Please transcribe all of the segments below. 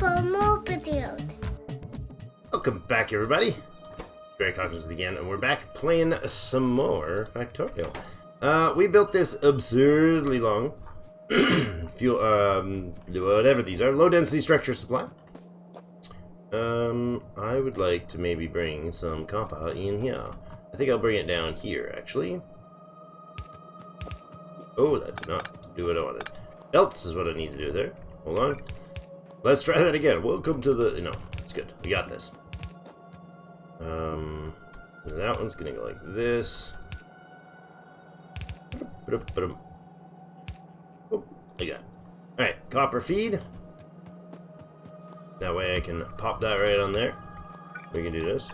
more videos. Welcome back, everybody. Greg Hawkins again, and we're back playing some more Factorio. We built this absurdly long, whatever these are, low density structure supply. I would like to maybe bring some copper in here. I think I'll bring it down here, actually. Oh, that did not do what I wanted. Else is what I need to do there. Hold on. Let's try that again. Welcome to the... No, it's good. We got this. That one's gonna go like this. Oh, like that. Alright, copper feed. That way I can pop that right on there. We can do this.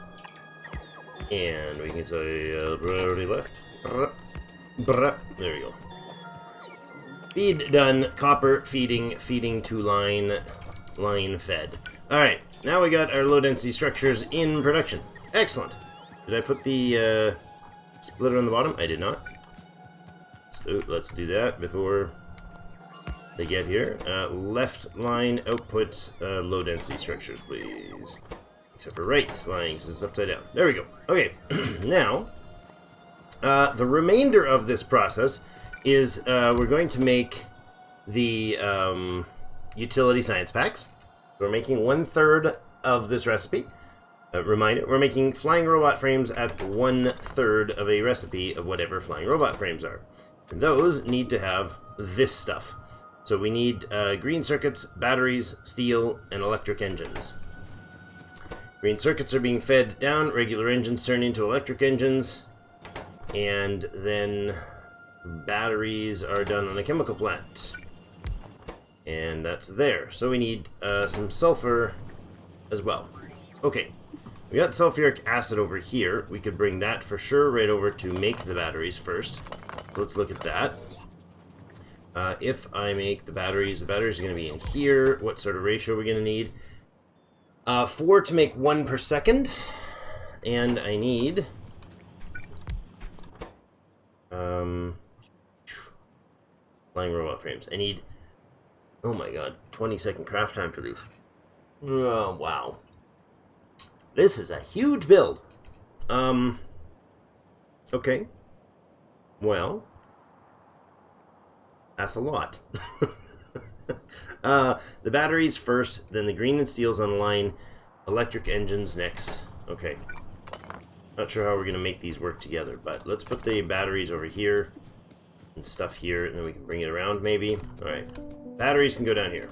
And we can say priority left. There we go. Feed done. Copper feeding to line fed. Alright, now we got our low density structures in production. Excellent. Did I put the splitter on the bottom? I did not. So let's do that before they get here. Left line outputs low density structures, please. Except for right line, because it's upside down. There we go. Okay, now the remainder of this process is we're going to make the utility science packs. We're making 1/3 of this recipe. Reminder, we're making flying robot frames at 1/3 of a recipe of whatever flying robot frames are. And those need to have this stuff. So we need green circuits, batteries, steel, and electric engines. Green circuits are being fed down, regular engines turn into electric engines, and then batteries are done on a chemical plant. And that's there. So we need some sulfur as well. Okay, we got sulfuric acid over here. We could bring that for sure right over to make the batteries first. Let's look at that. If I make the batteries are going to be in here. What sort of ratio are we going to need? 4 to make 1 per second. And I need... flying robot frames. I need... Oh my god, 20-second craft time for these. Oh, wow. This is a huge build. Okay. Well, that's a lot. The batteries first, then the green and steel's on the line, electric engines next. Okay. Not sure how we're going to make these work together, but let's put the batteries over here and stuff here, and then we can bring it around maybe. Alright. Batteries can go down here.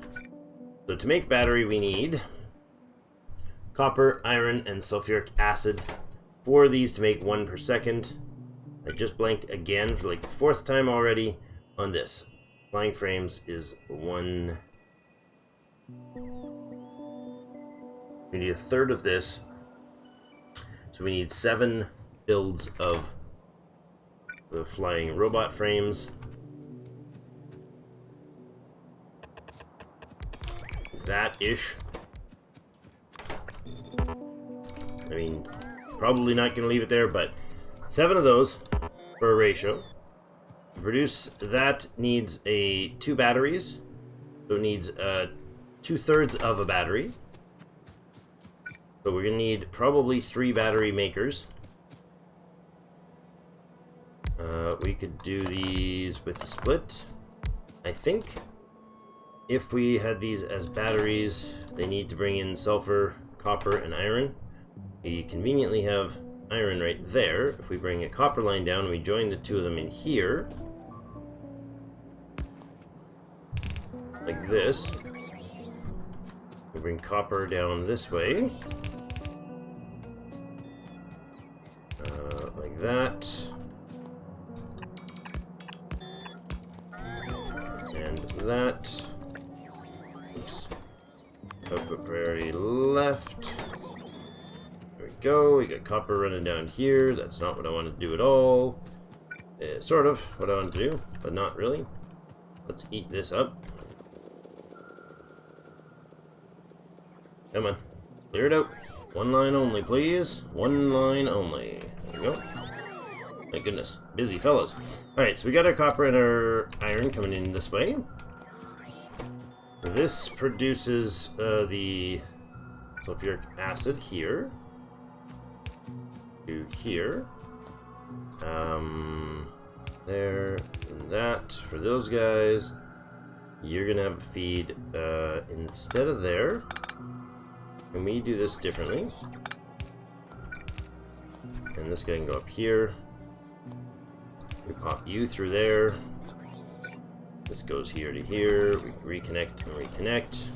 So to make battery, we need copper, iron, and sulfuric acid. 4 of these to make 1 per second. I just blanked again for like the 4th time already on this. Flying frames is 1. We need 1/3 of this. So we need 7 builds of the flying robot frames. That-ish. I mean, probably not going to leave it there, but 7 of those for a ratio. To produce that needs 2 batteries. So it needs 2/3 of a battery. So we're going to need probably 3 battery makers. We could do these with a split. I think if we had these as batteries, they need to bring in sulfur, copper, and iron. We conveniently have iron right there. If we bring a copper line down and we join the 2 of them in here, like this, we bring copper down this way, like that, and that. Oops. Output priority left. There we go. We got copper running down here. That's not what I want to do at all. Sort of what I want to do, but not really. Let's eat this up. Come on. Clear it out. 1 line only, please. 1 line only. There we go. My goodness. Busy fellas. Alright, so we got our copper and our iron coming in this way. This produces the sulfuric acid here to here. There and that for those guys. You're gonna have a feed instead of there. Can we do this differently? And this guy can go up here. We pop you through there. This goes here to here. We reconnect and reconnect.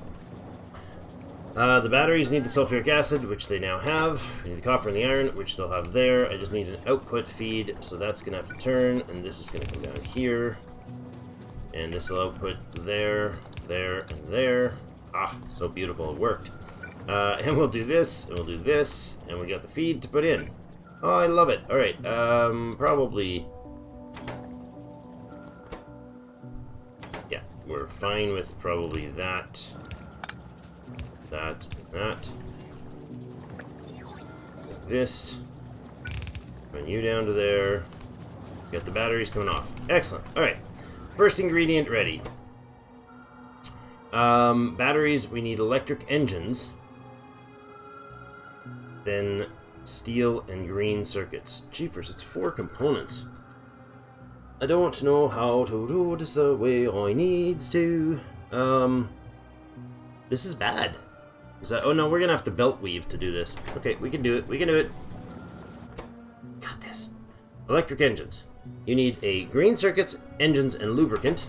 The batteries need the sulfuric acid, which they now have. We need the copper and the iron, which they'll have there. I just need an output feed, so that's going to have to turn, and this is going to come down here. And this will output there, there, and there. Ah, so beautiful, it worked. And we'll do this, and we'll do this, and we got the feed to put in. Oh, I love it. Alright, probably... Yeah, we're fine with probably that. That, like this. Run you down to there. Got the batteries coming off. Excellent. Alright. First ingredient ready. Batteries, we need electric engines. Then steel and green circuits. Jeepers, it's 4 components. I don't know how to do this the way I needs to. This is bad. Oh no, we're gonna have to belt weave to do this. Okay, we can do it. We can do it. Got this. Electric engines. You need a green circuits, engines, and lubricant.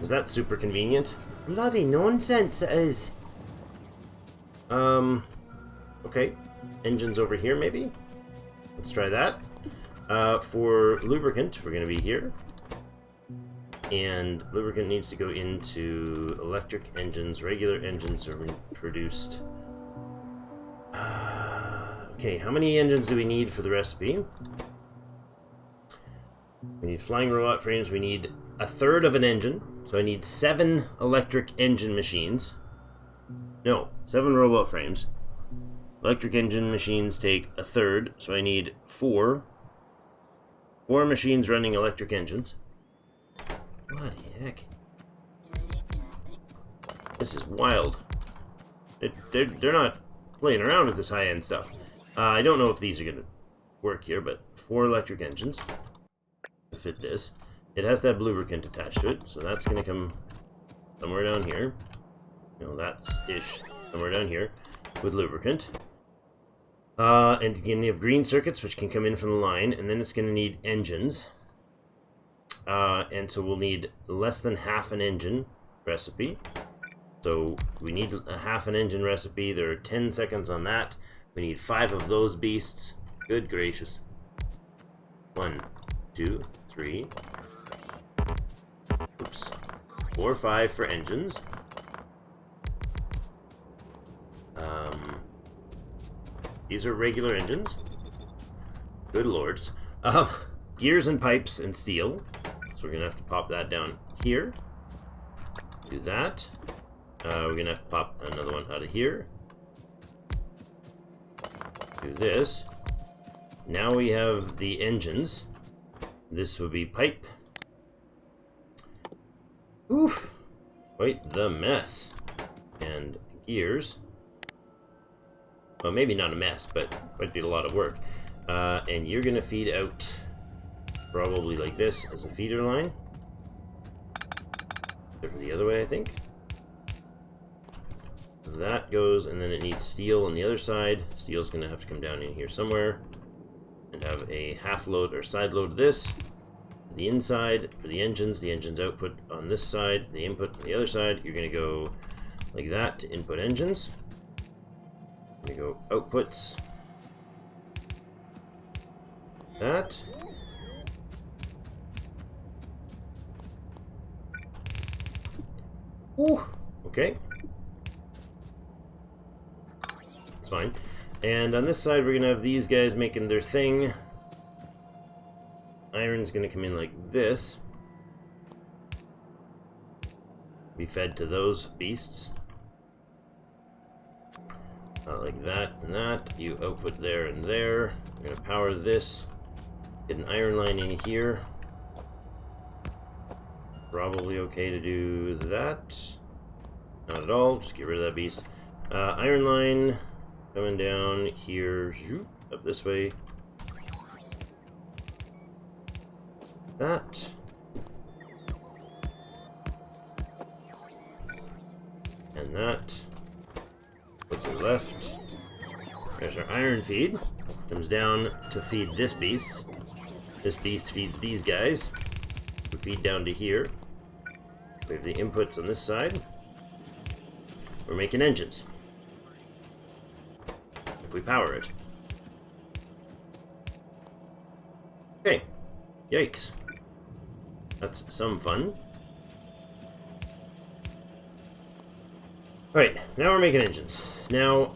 Is that super convenient? Bloody nonsense it is. Okay. Engines over here, maybe? Let's try that. For lubricant, we're gonna be here. And lubricant needs to go into electric engines. Regular engines are produced. Okay, how many engines do we need for the recipe? We need flying robot frames. We need 1/3 of an engine. So I need 7 electric engine machines. No, 7 robot frames. Electric engine machines take 1/3, so I need 4. 4 machines running electric engines. Bloody heck. This is wild. They're not playing around with this high-end stuff. I don't know if these are going to work here, but 4 electric engines to fit this. It has to have lubricant attached to it, so that's going to come somewhere down here. No, that's ish. Somewhere down here with lubricant. And again, you have green circuits, which can come in from the line, and then it's going to need engines. And so we'll need less than half an engine recipe. So we need a half an engine recipe. There are 10 seconds on that. We need 5 of those beasts. Good gracious. 1, 2, 3. Oops. 4, 5 for engines. These are regular engines. Good lord. Gears and pipes and steel. So we're going to have to pop that down here. Do that. We're going to have to pop another one out of here. Do this. Now we have the engines. This would be pipe. Oof. Quite the mess. And gears. Well, maybe not a mess, but might be a lot of work. And you're going to feed out probably like this as a feeder line. Over the other way, I think. That goes, and then it needs steel on the other side. Steel's going to have to come down in here somewhere. And have a half load or side load of this. The inside for the engines output on this side, the input on the other side. You're going to go like that to input engines. We go outputs. That. Ooh, okay. It's fine. And on this side, we're going to have these guys making their thing. Iron's going to come in like this. Be fed to those beasts. Like that and that. You output there and there. I'm going to power this. Get an iron line in here. probably okay to do that. Not at all, just get rid of that beast. Iron line coming down here, up this way. That. And that. Go to the left. There's our iron feed. Comes down to feed this beast. This beast feeds these guys. We feed down to here. We have the inputs on this side. We're making engines. If we power it. Okay. Yikes. That's some fun. Alright, now we're making engines. Now,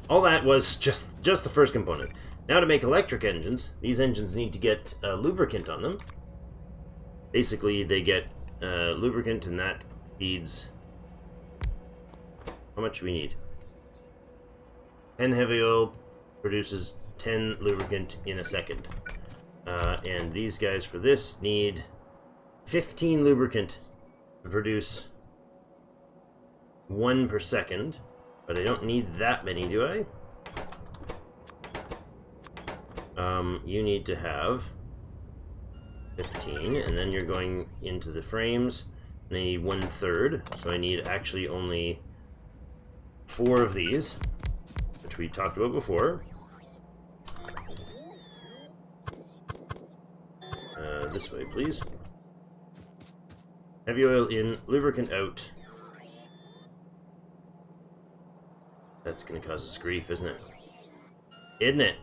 all that was just the first component. Now to make electric engines, these engines need to get lubricant on them. Basically, they get lubricant, and that feeds... How much do we need? 10 heavy oil produces 10 lubricant in a second. And these guys for this need 15 lubricant to produce 1 per second. But I don't need that many, do I? You need to have 15, and then you're going into the frames, and I need 1/3, so I need actually only 4 of these, which we talked about before. This way, please. Heavy oil in, lubricant out. That's going to cause us grief, isn't it? Isn't it?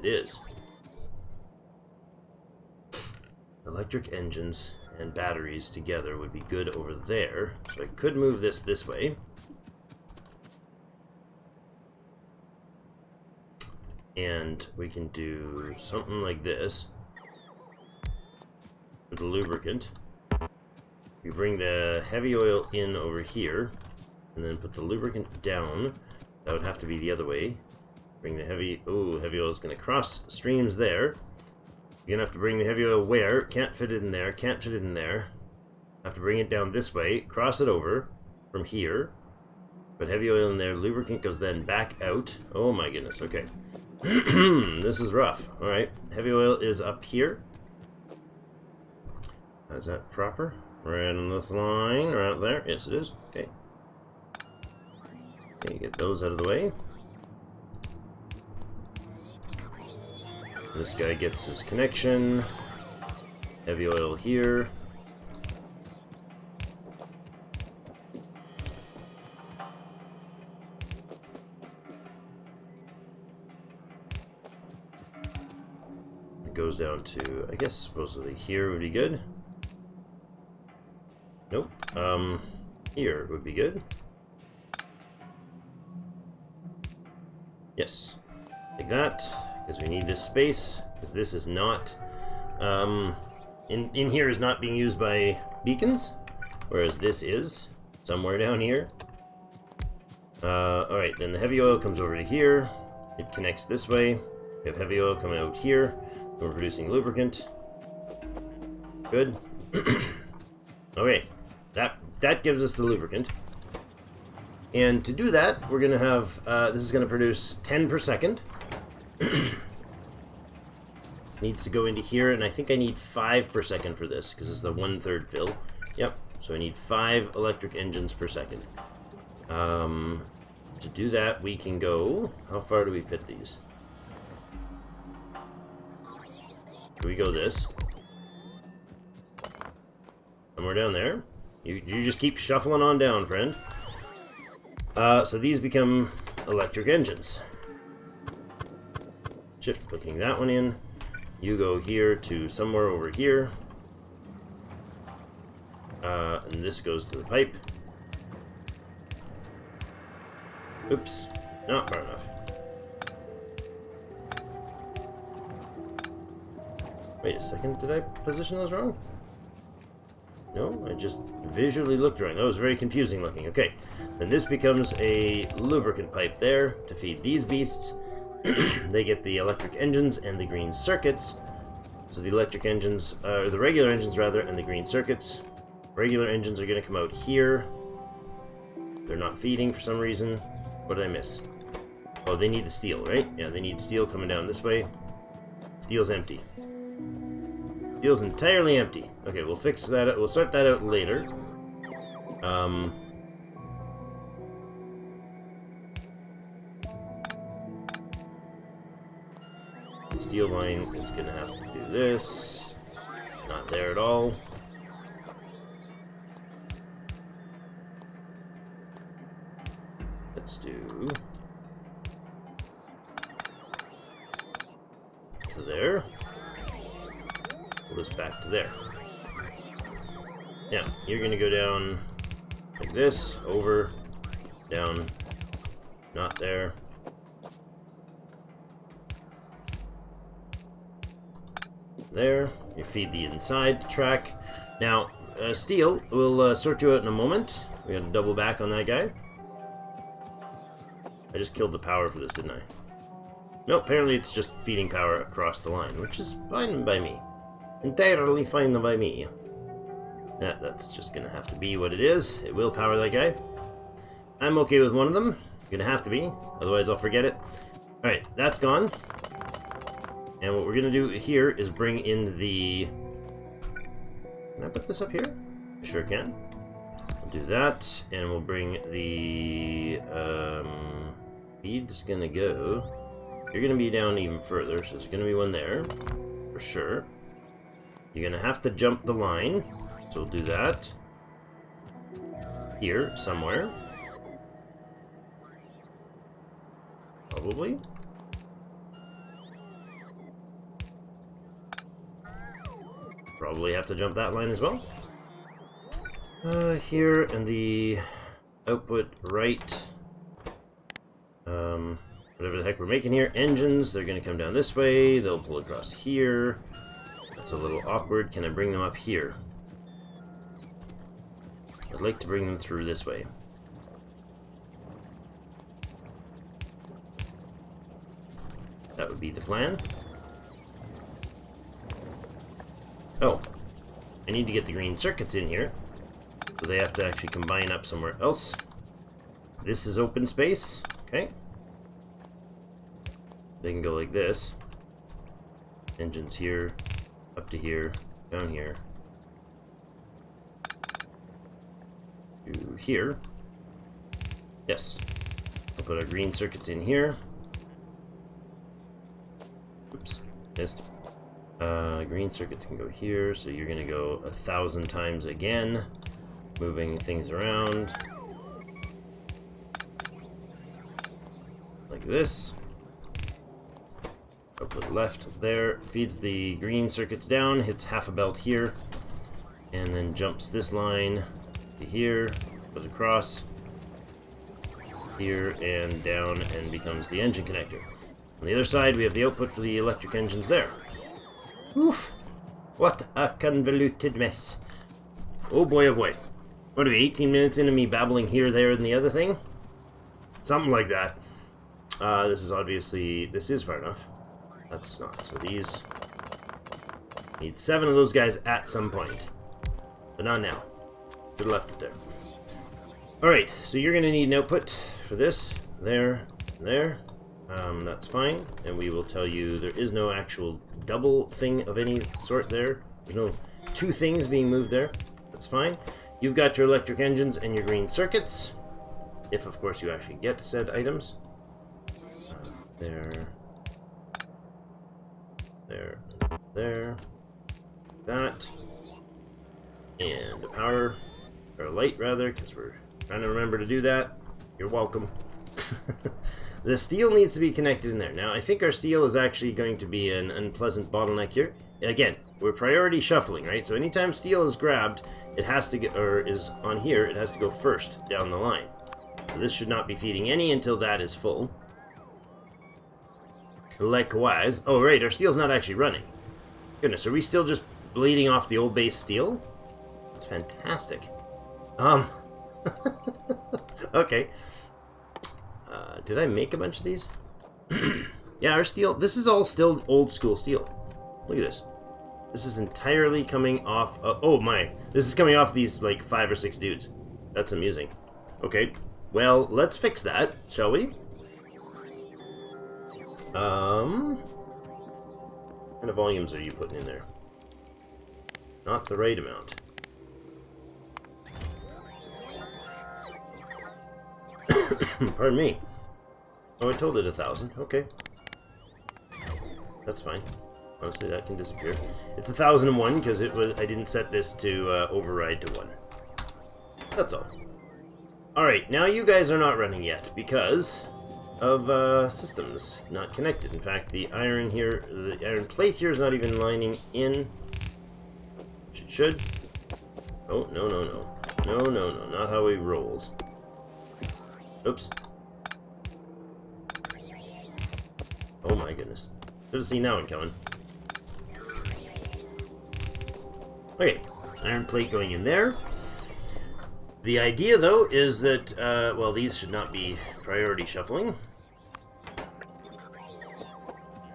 It is. Electric engines and batteries together would be good over there. So I could move this way. And we can do something like this. With the lubricant. You bring the heavy oil in over here. And then put the lubricant down. That would have to be the other way. Bring the heavy... Oh, heavy oil is going to cross streams there. You're going to have to bring the heavy oil where? Can't fit it in there. Can't fit it in there. Have to bring it down this way. Cross it over from here. Put heavy oil in there. Lubricant goes then back out. Oh my goodness. Okay. This is rough. Alright. Heavy oil is up here. Is that proper? Right on this line. Right there. Yes, it is. Okay. Okay, get those out of the way. This guy gets his connection. Heavy oil here. It goes down to, I guess, supposedly here would be good. Nope. Here would be good. Yes. Like that. Because we need this space, because this is not, in here is not being used by beacons, whereas this is, somewhere down here. Alright, then the heavy oil comes over to here, it connects this way, we have heavy oil coming out here, and we're producing lubricant. Good. Okay, that gives us the lubricant. And to do that, we're going to have, this is going to produce 10 per second. Needs to go into here, and I think I need 5 per second for this, because it's the 1/3 fill. Yep, so I need 5 electric engines per second. To do that, we can go... How far do we fit these? Do we go this? Somewhere down there. You just keep shuffling on down, friend. So these become electric engines. Shift clicking that one in. You go here to somewhere over here. And this goes to the pipe. Oops, not far enough. Wait a second, did I position those wrong? No, I just visually looked wrong. That was very confusing looking. Okay, then this becomes a lubricant pipe there to feed these beasts. They get the electric engines and the green circuits So the electric engines, the regular engines rather, and the green circuits. Regular engines are going to come out here. They're not feeding for some reason. What did I miss? Oh, they need the steel, right? Yeah, they need steel coming down this way. Steel's empty. Steel's entirely empty. Okay, we'll fix that. We'll sort that out later. Steel line is going to have to do this. Not there at all. Let's do to there. Pull this back to there. Yeah, you're going to go down like this, over, down, not there. There, you feed the inside track. Now, steel, we'll sort you out in a moment. We gotta double back on that guy. I just killed the power for this, didn't I? No, apparently it's just feeding power across the line, which is fine by me. Entirely fine by me. That's just gonna have to be what it is. It will power that guy. I'm okay with one of them. Gonna have to be, otherwise I'll forget it. Alright, that's gone. And what we're going to do here is bring in the... Can I put this up here? I sure can. We'll do that, and we'll bring the... feed's going to go... You're going to be down even further, so there's going to be one there, for sure. You're going to have to jump the line, so we'll do that. Here, somewhere. Probably. Probably have to jump that line as well. Here and the output right. Whatever the heck we're making here. Engines, they're going to come down this way. They'll pull across here. That's a little awkward. Can I bring them up here? I'd like to bring them through this way. That would be the plan. Oh, I need to get the green circuits in here, so they have to actually combine up somewhere else. This is open space, okay. They can go like this. Engines here, up to here, down here, to here. Yes, I'll put our green circuits in here. Oops, missed. Green circuits can go here, so you're gonna go 1,000 times again, moving things around like this. Output left there, feeds the green circuits down, hits half a belt here, and then jumps this line to here, goes across here and down, and becomes the engine connector. On the other side, we have the output for the electric engines there. Oof! What a convoluted mess. Oh boy, oh boy. What are we, 18 minutes into me babbling here, there, and the other thing? Something like that. This is obviously... This is far enough. That's not. So these... Need 7 of those guys at some point. But not now. Should have left it there. Alright, so you're going to need an output for this. There, and there. That's fine, and we will tell you there is no actual double thing of any sort there. There's no 2 things being moved there. That's fine. You've got your electric engines and your green circuits, if of course you actually get said items. There, there, there, that, and a power, or a light rather, because we're trying to remember to do that. You're welcome. The steel needs to be connected in there. Now, I think our steel is actually going to be an unpleasant bottleneck here. Again, we're priority shuffling, right? So anytime steel is grabbed, it has to get, or is on here, it has to go first down the line. So this should not be feeding any until that is full. Likewise, oh right, our steel's not actually running. Goodness, are we still just bleeding off the old base steel? That's fantastic. Okay. Did I make a bunch of these? Yeah, our steel, this is all still old school steel. Look at this. This is entirely coming off... oh my. This is coming off these, like, 5 or 6 dudes. That's amusing. Okay. Well, let's fix that, shall we? What kind of volumes are you putting in there? Not the right amount. Pardon me. Oh, I told it 1,000. Okay. That's fine. Honestly, that can disappear. It's 1,001 because it was. I didn't set this to override to 1. That's all. Alright, now you guys are not running yet because of systems not connected. In fact, the iron here, the iron plate here is not even lining in. It should. Oh, no, no, no. No, no, no. Not how he rolls. Oops. Oh my goodness. Should have seen that one coming. Okay, iron plate going in there. The idea, though, is that, well, these should not be priority shuffling.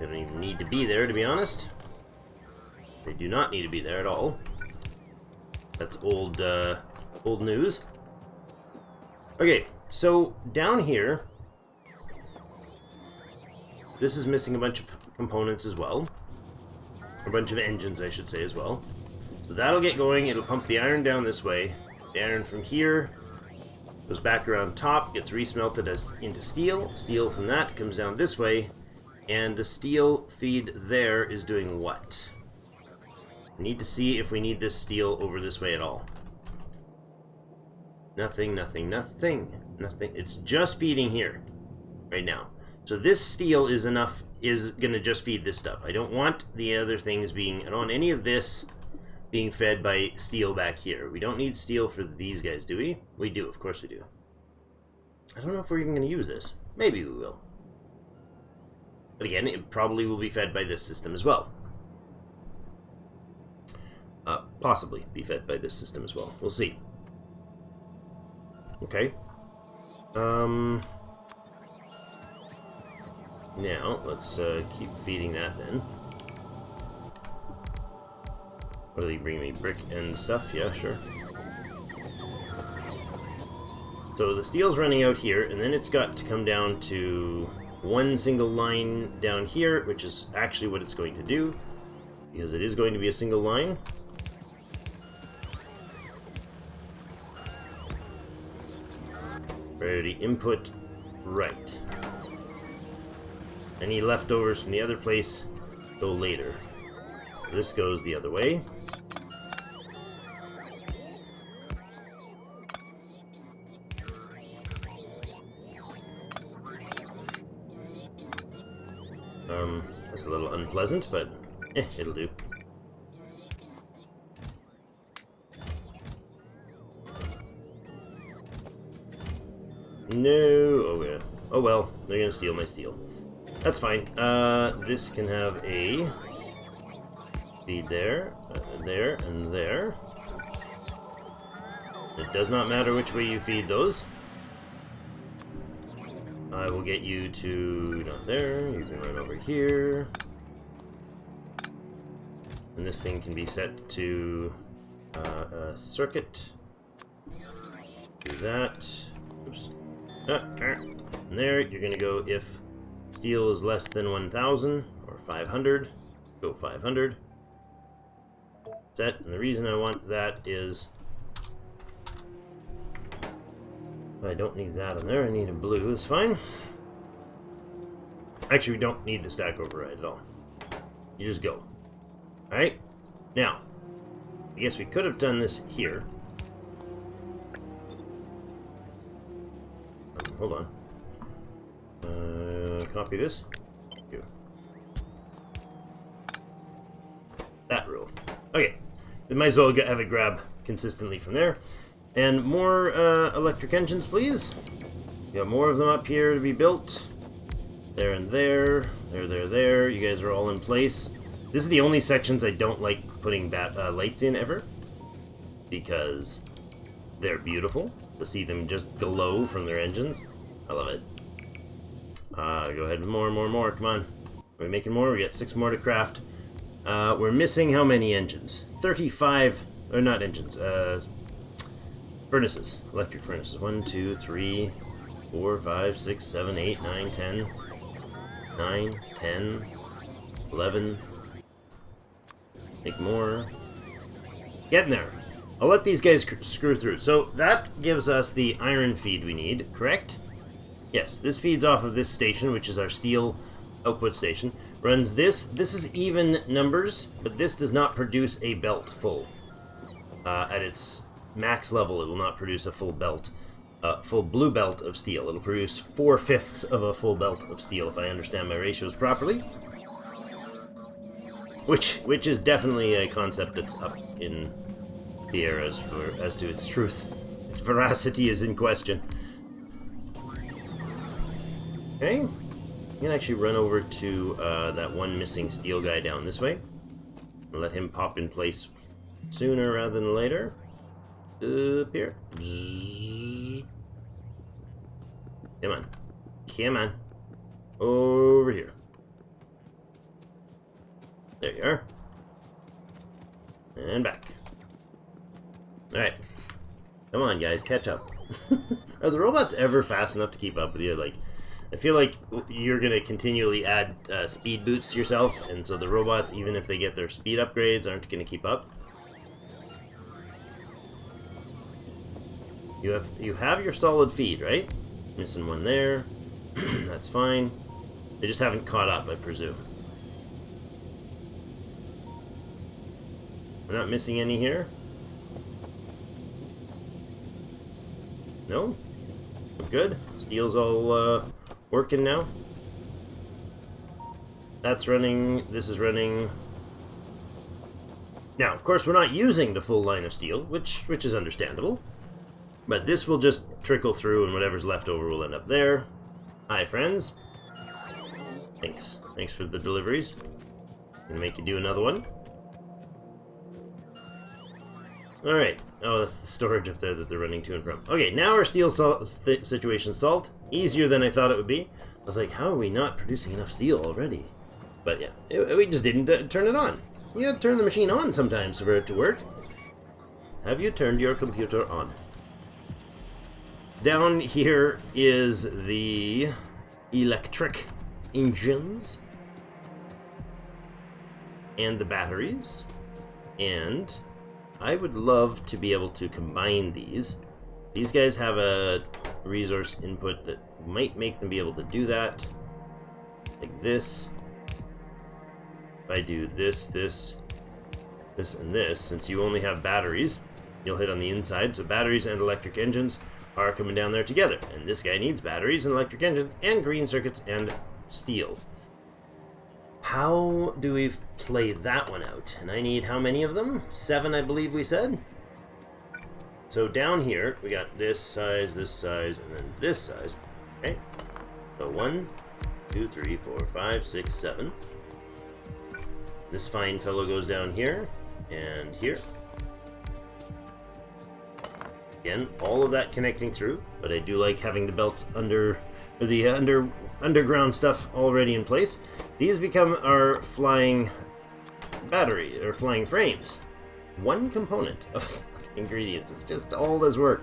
They don't even need to be there, to be honest. They do not need to be there at all. That's old, old news. Okay, so down here, this is missing a bunch of components as well. A bunch of engines, I should say, as well. So that'll get going. It'll pump the iron down this way. The iron from here goes back around top, gets resmelted into steel. Steel from that comes down this way. And the steel feed there is doing what? We need to see if we need this steel over this way at all. Nothing, nothing, nothing. Nothing. It's just feeding here right now. So this steel is enough, is going to just feed this stuff. I don't want the other things being, I don't want any of this being fed by steel back here. We don't need steel for these guys, do we? We do, of course we do. I don't know if we're even going to use this. Maybe we will. But again, it probably will be fed by this system as well. Possibly be fed by this system as well. We'll see. Okay. Now, let's keep feeding that then. What do they bring me? Brick and stuff? Yeah, sure. So the steel's running out here, and then it's got to come down to one single line down here, which is actually what it's going to do, because it is going to be a single line. Priority input right. Any leftovers from the other place go later. This goes the other way. That's a little unpleasant, but it'll do. No, oh yeah. Oh well, they're gonna steal my steel. That's fine. This can have a feed there, there, and there. It does not matter which way you feed those. I will get you to not there. You can run over here. And this thing can be set to a circuit. Do that. Oops. And there, you're going to go if steel is less than 1,000 or 500. Go 500. Set. And the reason I want that is I don't need that on there. I need a blue. It's fine. Actually, we don't need the stack override at all. You just go. Alright? Now, I guess we could have done this here. Hold on. Copy this. Here. That row. Okay. We might as well have it grab consistently from there. And more electric engines, please. We got more of them up here to be built. There and there. There. You guys are all in place. This is the only sections I don't like putting lights in ever. Because they're beautiful. To see them just glow from their engines. I love it. Go ahead with more. Come on. Are we making more? We got 6 more to craft. We're missing how many engines? 35, or not engines, furnaces, electric furnaces. 1, 2, 3, 4, 5, 6, 7, 8, 9, 10. 9, 10, 11. Make more. Getting there. I'll let these guys screw through. So that gives us the iron feed we need, correct? Yes, this feeds off of this station, which is our steel output station. Runs this. This is even numbers, but this does not produce a belt full. At its max level, it will not produce a full belt. Full blue belt of steel. It'll produce 4/5 of a full belt of steel, if I understand my ratios properly. Which is definitely a concept that's up in the air as to its truth. Its veracity is in question. Okay, I'm gonna actually run over to that one missing steel guy down this way and let him pop in place sooner rather than later. Up here. Come on. Come on. Over here. There you are. And back. Alright. Come on, guys, catch up. Are the robots ever fast enough to keep up with you? Like, I feel like you're going to continually add speed boots to yourself, and so the robots, even if they get their speed upgrades, aren't going to keep up. You have your solid feed, right? Missing one there. That's fine. They just haven't caught up, I presume. We're not missing any here? No? Good. Steel's all working now. That's running. This is running. Now, of course, we're not using the full line of steel, which is understandable. But this will just trickle through, and whatever's left over will end up there. Hi, friends. Thanks. Thanks for the deliveries. Gonna make you do another one. Alright. Oh, that's the storage up there that they're running to and from. Okay, now our steel situation's solved. Easier than I thought it would be. I was like, how are we not producing enough steel already? But yeah, we just didn't turn it on. You gotta turn the machine on sometimes for it to work. Have you turned your computer on? Down here is the electric engines and the batteries, and I would love to be able to combine these. These guys have a resource input that might make them be able to do that, like this. If I do this, this, this, and this, since you only have batteries, you'll hit on the inside, so batteries and electric engines are coming down there together, and this guy needs batteries and electric engines and green circuits and steel. How do we play that one out? And I need how many of them? 7, I believe we said. So down here we got this size, and then this size. Okay, so 1, 2, 3, 4, 5, 6, 7. This fine fellow goes down here and here. Again, all of that connecting through, but I do like having the belts underground stuff already in place. These become our flying battery, or flying frames. One component of ingredients. It's just all this work.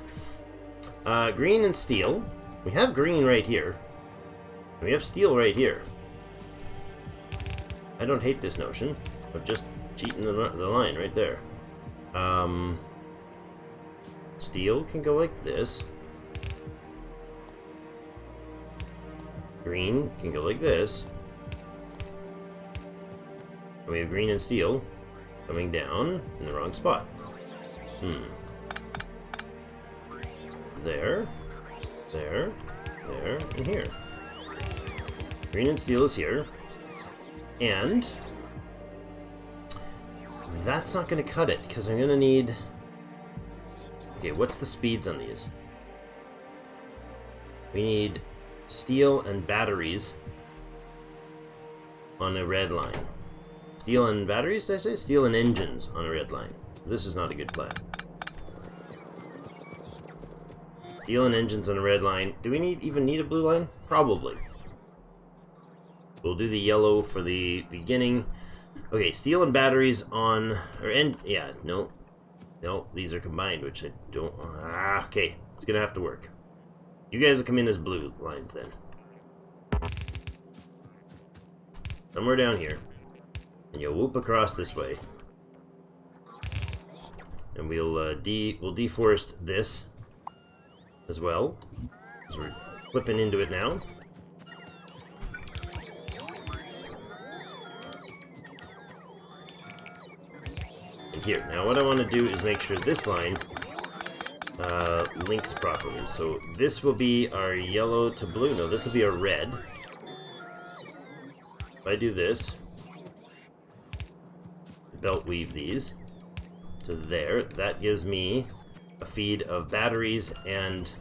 Green and steel. We have green right here. We have steel right here. I don't hate this notion of just cheating the line right there. Steel can go like this. Green can go like this. And we have green and steel coming down in the wrong spot. There, there, there, and here. Green and steel is here. And that's not going to cut it, because I'm going to need... Okay, what's the speeds on these? We need steel and batteries on a red line. Steel and batteries, did I say? Steel and engines on a red line. This is not a good plan. Steel and engines on a red line. Do we even need a blue line? Probably. We'll do the yellow for the beginning. Okay, steel and batteries on, yeah, no, these are combined, which I don't. Okay, it's gonna have to work. You guys will come in as blue lines then. Somewhere down here, and you'll whoop across this way, and we'll deforest this as well, because we're flipping into it now. Here. Now what I want to do is make sure this line links properly. So this will be our yellow to blue. No, this will be our red. If I do this, belt weave these to there, that gives me a feed of batteries and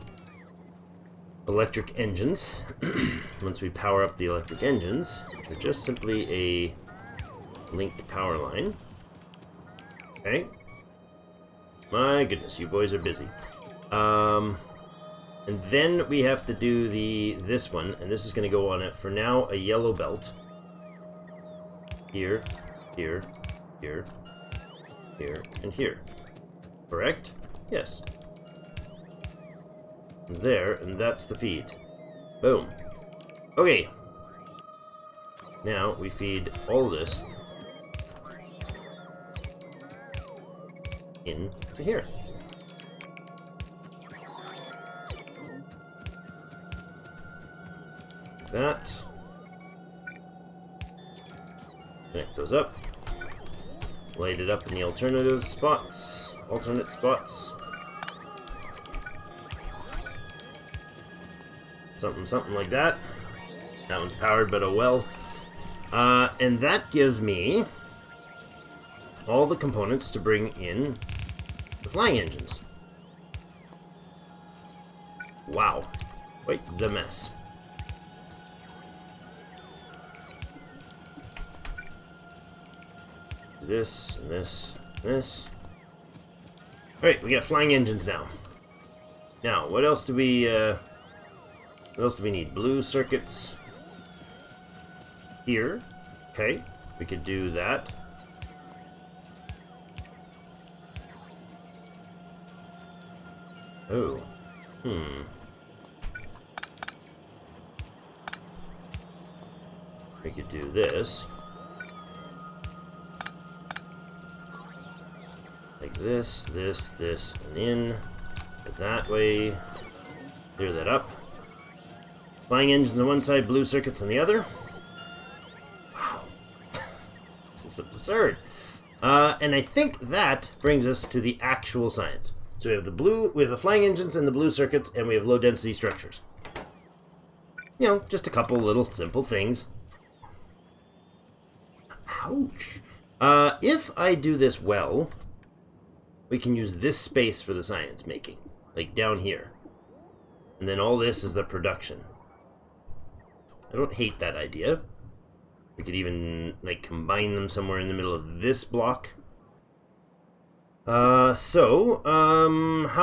electric engines. Once we power up the electric engines, which are just simply a linked power line. Okay. My goodness, you boys are busy. And then we have to do this one, and this is going to go on it for now, a yellow belt. Here, here, here, here, and here. Correct? Yes. There, and that's the feed. Boom. Okay. Now we feed all this in to here. That. Connect those up. Light it up in the alternate spots. Something like that. That one's powered, but oh well. And that gives me all the components to bring in the flying engines. Wow. Quite the mess. This, and this, and this. Alright, we got flying engines now. Now, what else do we need? Blue circuits here. Okay, we could do that. Oh. We could do this. Like this, and in. But that way. Clear that up. Flying engines on one side, blue circuits on the other. Wow. This is absurd. And I think that brings us to the actual science. So we have the flying engines and the blue circuits, and we have low density structures. You know, just a couple little simple things. Ouch. If I do this well, we can use this space for the science making, like down here. And then all this is the production. I don't hate that idea. We could even, like, combine them somewhere in the middle of this block. How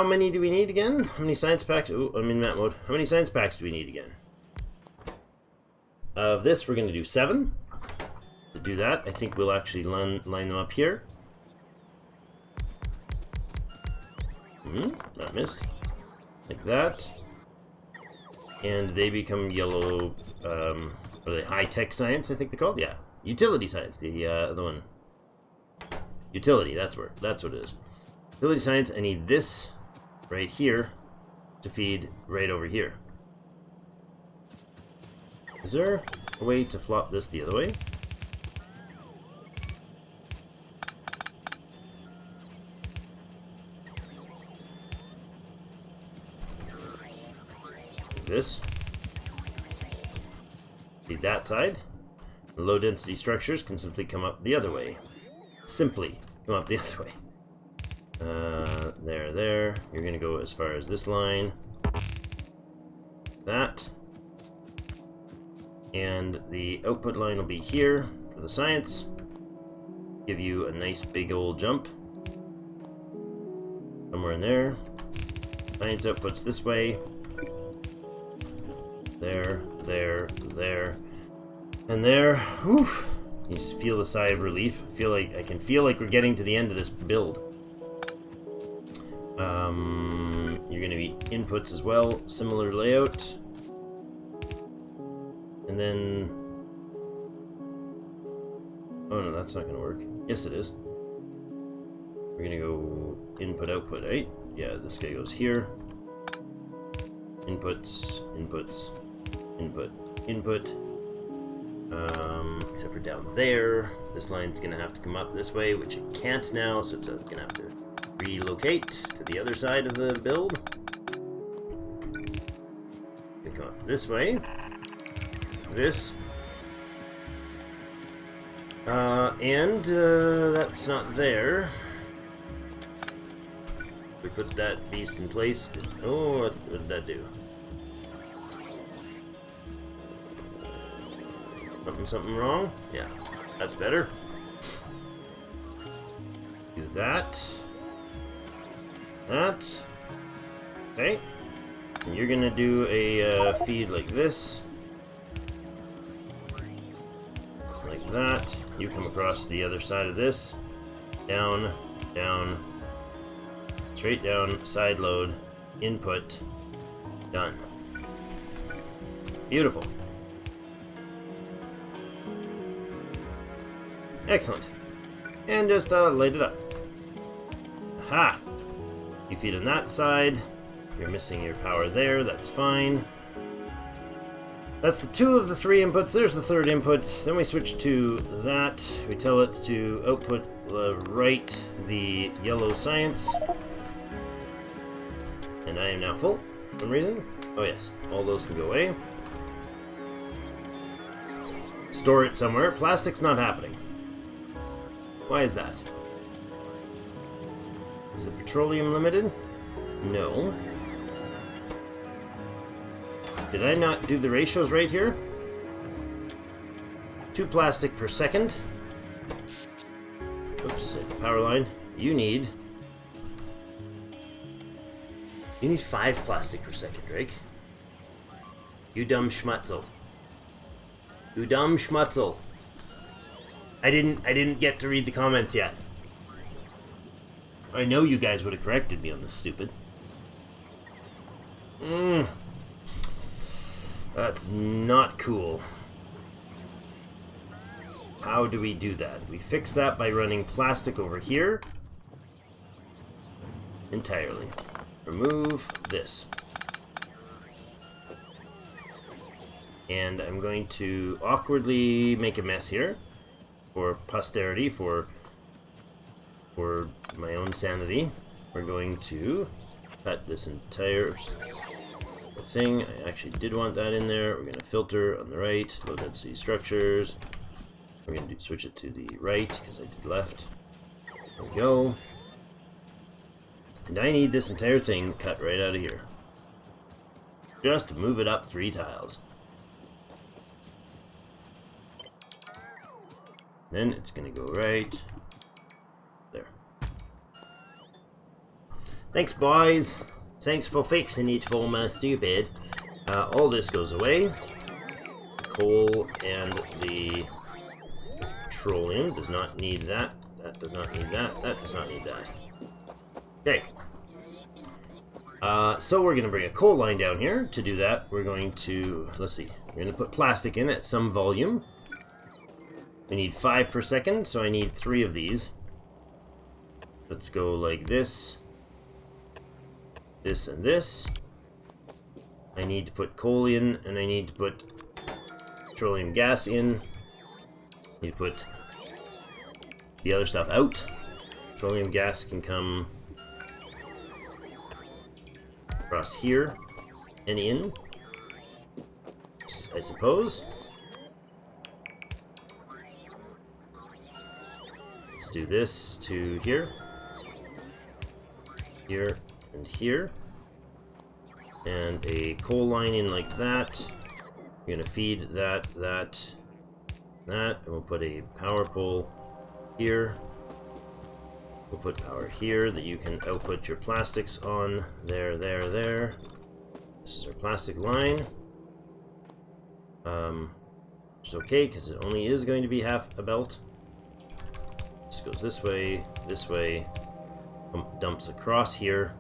many do we need again? How many science packs? Ooh, I'm in map mode. How many science packs do we need again? Of this, we're going to do 7. To do that, I think we'll actually line them up here. Not missed. Like that. And they become yellow, what are they? High-tech science, I think they're called? Yeah. Utility science, the other one. Utility, that's what it is. Utility science, I need this right here to feed right over here. Is there a way to flop this the other way? This. Feed that side. Low density structures can simply come up the other way. Simply come up the other way. There. You're gonna go as far as this line. That. And the output line will be here for the science. Give you a nice big old jump. Somewhere in there. Science outputs this way. There. And there. Whew. You just feel the sigh of relief. I can feel like we're getting to the end of this build. You're going to be inputs as well, similar layout. And then... oh no, that's not going to work. Yes, it is. We're going to go input, output, right? Yeah, this guy goes here. Inputs, inputs, input, input. Except for down there. This line's going to have to come up this way, which it can't now, so it's going to have to relocate to the other side of the build. We come up this way. This. That's not there. We put that beast in place. Oh, what did that do? Something wrong? Yeah, that's better. Do that. That. Okay. And you're gonna do a feed like this. Like that. You come across the other side of this. Down, down. Straight down, side load, input. Done. Beautiful. Excellent. And just light it up. Aha! You feed on that side. You're missing your power there. That's fine. That's the 2 of the 3 inputs. There's the 3rd input. Then we switch to that. We tell it to output right the yellow science. And I am now full. For some reason. Oh yes. All those can go away. Store it somewhere. Plastic's not happening. Why is that? Is the petroleum limited? No. Did I not do the ratios right here? 2 plastic per second. Oops, power line. You need 5 plastic per second, Drake. You dumb schmutzel. You dumb schmutzel. I didn't get to read the comments yet. I know you guys would have corrected me on this stupid. That's not cool. How do we do that? We fix that by running plastic over here. Entirely. Remove this. And I'm going to awkwardly make a mess here. For posterity, for my own sanity. We're going to cut this entire thing. I actually did want that in there. We're going to filter on the right, low density structures. We're going to switch it to the right because I did left. There we go. And I need this entire thing cut right out of here. Just to move it up 3 tiles. Then it's going to go right there. Thanks, boys. Thanks for fixing it for my stupid. All this goes away. The coal and the petroleum does not need that. That does not need that. That does not need that. Okay. So we're going to bring a coal line down here. To do that, we're going to, let's see, we're going to put plastic in at some volume. We need 5 per second, so I need 3 of these. Let's go like this. This and this. I need to put coal in, and I need to put petroleum gas in. I need to put the other stuff out. Petroleum gas can come across here and in, I suppose. Let's do this to here, here, and here. And a coal line in like that. We're gonna feed that, and we'll put a power pole here. We'll put power here that you can output your plastics on. There. This is our plastic line. Which is okay, because it only is going to be half a belt. This goes this way, dumps across here,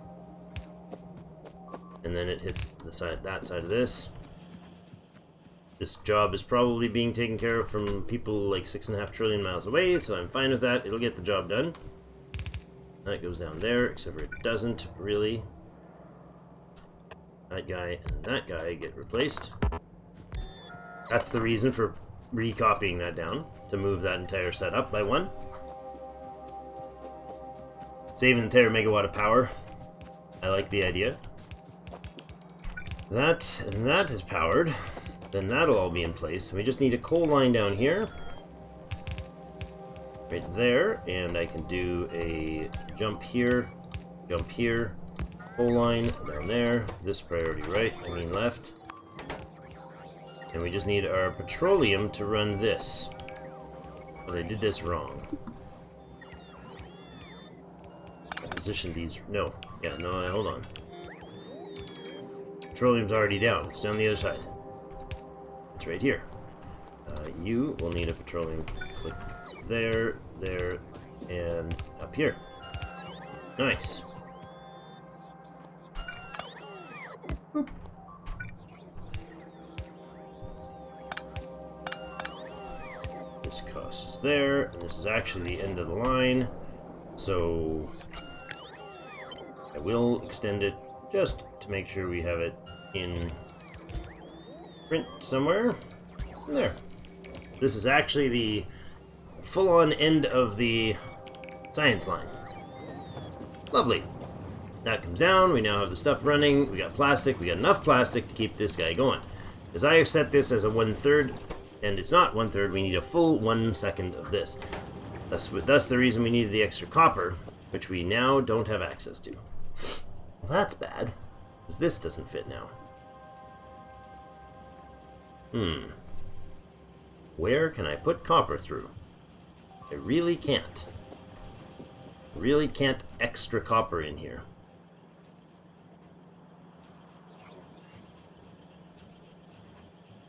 and then it hits the side, that side of this. This job is probably being taken care of from people like 6.5 trillion miles away, so I'm fine with that. It'll get the job done. That goes down there, except for it doesn't really. That guy and that guy get replaced. That's the reason for recopying that down, to move that entire setup by 1. Save an entire megawatt of power. I like the idea. That and that is powered. Then that'll all be in place. We just need a coal line down here. Right there. And I can do a jump here. Coal line down there. This priority right, I mean left. And we just need our petroleum to run this. Well, they did this wrong. Position these. No. Yeah, no, hold on. Petroleum's already down. It's down the other side. It's right here. You will need a petroleum. Click there, there, and up here. Nice. Boop. This cost is there, and this is actually the end of the line. So I will extend it just to make sure we have it in print somewhere. There. This is actually the full-on end of the science line. Lovely. That comes down. We now have the stuff running. We got plastic. We got enough plastic to keep this guy going. As I have set this as a 1/3, and it's not 1/3, we need a full 1 second of this. Thus the reason we needed the extra copper, which we now don't have access to. Well, that's bad, because this doesn't fit now. Where can I put copper through? I really can't. Really can't extra copper in here.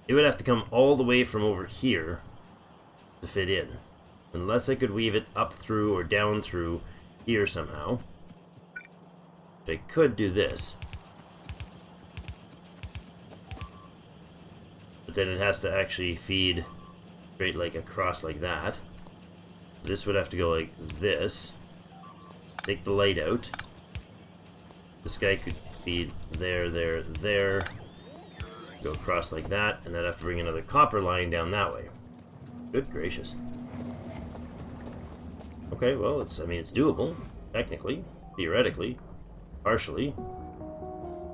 It would have to come all the way from over here to fit in. Unless I could weave it up through or down through here somehow. I could do this. But then it has to actually feed straight like across like that. This would have to go like this. Take the light out. This guy could feed there, there, there. Go across like that, and then I'd have to bring another copper line down that way. Good gracious. Okay, well, it's doable. Technically. Theoretically. Partially.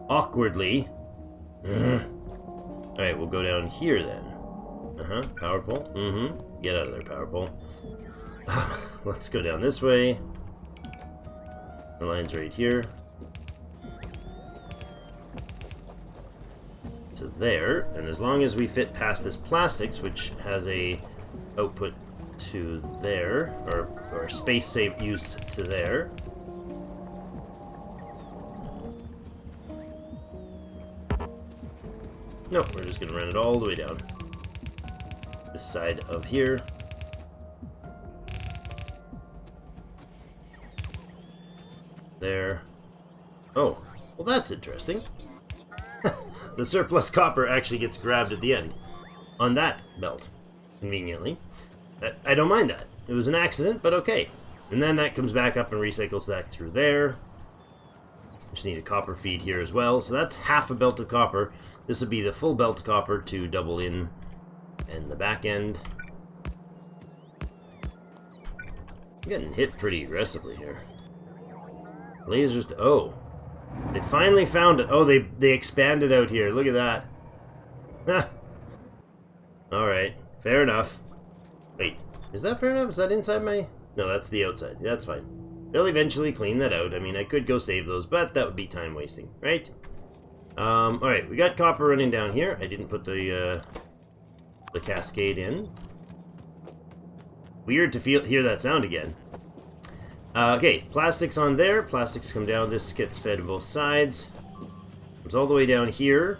Awkwardly. Alright, we'll go down here then. Power pole. Get out of there, power pole. Let's go down this way. The line's right here. To there, and as long as we fit past this plastics, which has a output to there, or space save used to there. No, we're just gonna run it all the way down. This side of here. There. Oh, well that's interesting. The surplus copper actually gets grabbed at the end. On that belt. Conveniently. I don't mind that. It was an accident, but okay. And then that comes back up and recycles back through there. Just need a copper feed here as well. So that's half a belt of copper. This would be the full belt of copper to double in and the back end. I'm getting hit pretty aggressively here. Lasers. Oh. They finally found it. Oh, they expanded out here. Look at that. Alright. Fair enough. Wait. Is that fair enough? Is that inside my... No, that's the outside. That's fine. They'll eventually clean that out. I mean, I could go save those, but that would be time wasting, right? Alright. We got copper running down here. I didn't put the cascade in. Weird to hear that sound again. Okay, plastics on there. Plastics come down. This gets fed both sides. Comes all the way down here.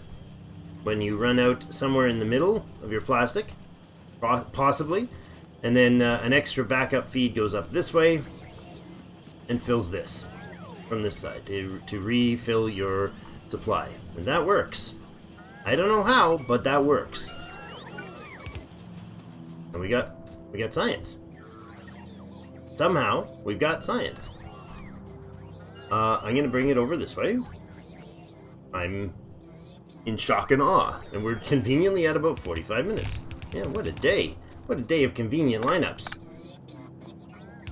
When you run out somewhere in the middle of your plastic, possibly. And then an extra backup feed goes up this way and fills this from this side to refill your supply. And that works. I don't know how, but that works. And we got science. Somehow, we've got science. I'm going to bring it over this way. I'm in shock and awe. And we're conveniently at about 45 minutes. Yeah, what a day. What a day of convenient lineups.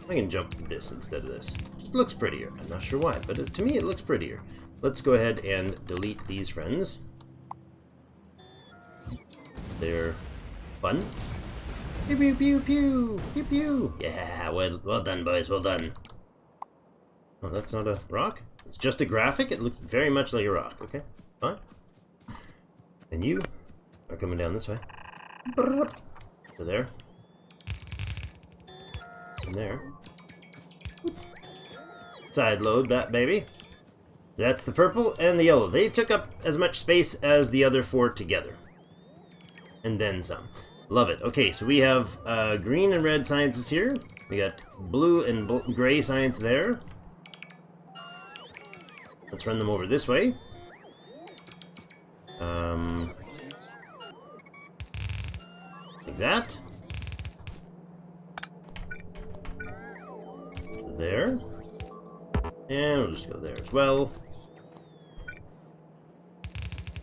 I can jump this instead of this. Just looks prettier. I'm not sure why, but to me it looks prettier. Let's go ahead and delete these friends. They're fun. Pew pew pew pew pew pew. Yeah, well done, boys. Well done. Oh, that's not a rock. It's just a graphic. It looks very much like a rock. Okay, fine. And you are coming down this way. So there. And there. Side load that baby. That's the purple and the yellow. They took up as much space as the other 4 together. And then some. Love it. Okay, so we have green and red sciences here. We got blue and gray science there. Let's run them over this way. Like that. There. And we'll just go there as well.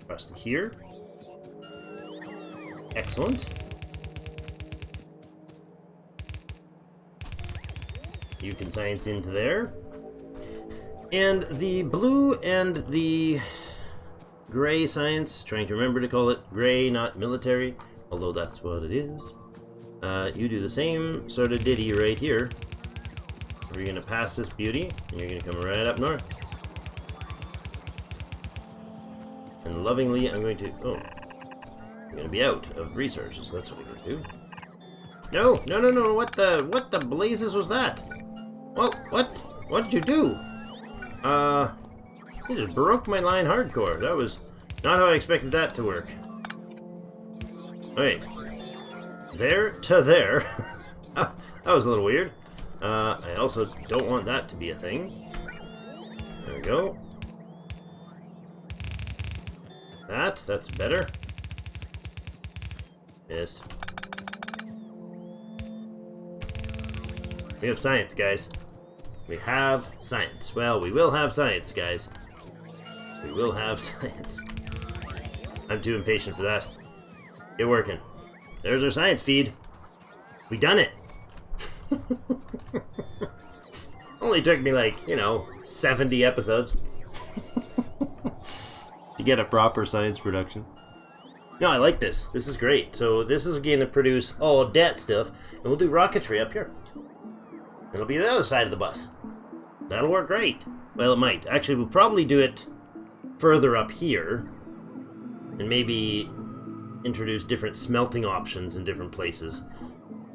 Across to here. Excellent. You can science into there. And the blue and the gray science, trying to remember to call it gray, not military, although that's what it is. You do the same sort of ditty right here. We're going to pass this beauty, and you're going to come right up north. And lovingly, I'm going to... Oh. I'm going to be out of resources. That's what I'm going to do. No! No, no, no! What the blazes was that? Whoa! What did you do? You just broke my line hardcore. That was not how I expected that to work. Alright. There to there. That was a little weird. I also don't want that to be a thing. There we go. That's better. Missed. We have science, guys. We have science. Well, we will have science, guys. We will have science. I'm too impatient for that. Get working. There's our science feed. We done it. Only took me like, 70 episodes to get a proper science production. No, I like this. This is great. So this is going to produce all that stuff, and we'll do rocketry up here. It'll be the other side of the bus. That'll work great. Well, it might. Actually, we'll probably do it further up here, and maybe introduce different smelting options in different places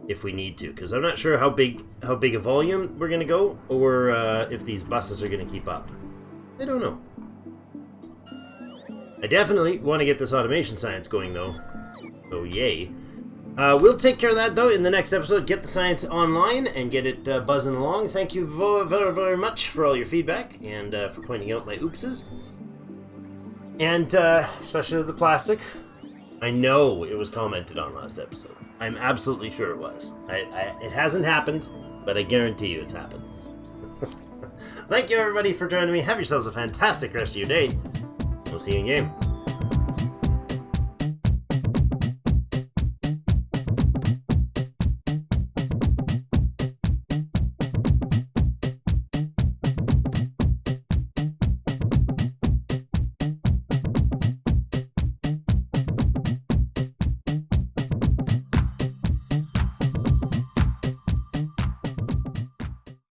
if we need to, because I'm not sure how big a volume we're going to go, or if these buses are going to keep up. I don't know. I definitely want to get this automation science going, though. So, yay. We'll take care of that, though, in the next episode. Get the science online and get it buzzing along. Thank you very, very much for all your feedback and for pointing out my oopses. And especially the plastic. I know it was commented on last episode. I'm absolutely sure it was. It hasn't happened, but I guarantee you it's happened. Thank you, everybody, for joining me. Have yourselves a fantastic rest of your day. We'll see you in game.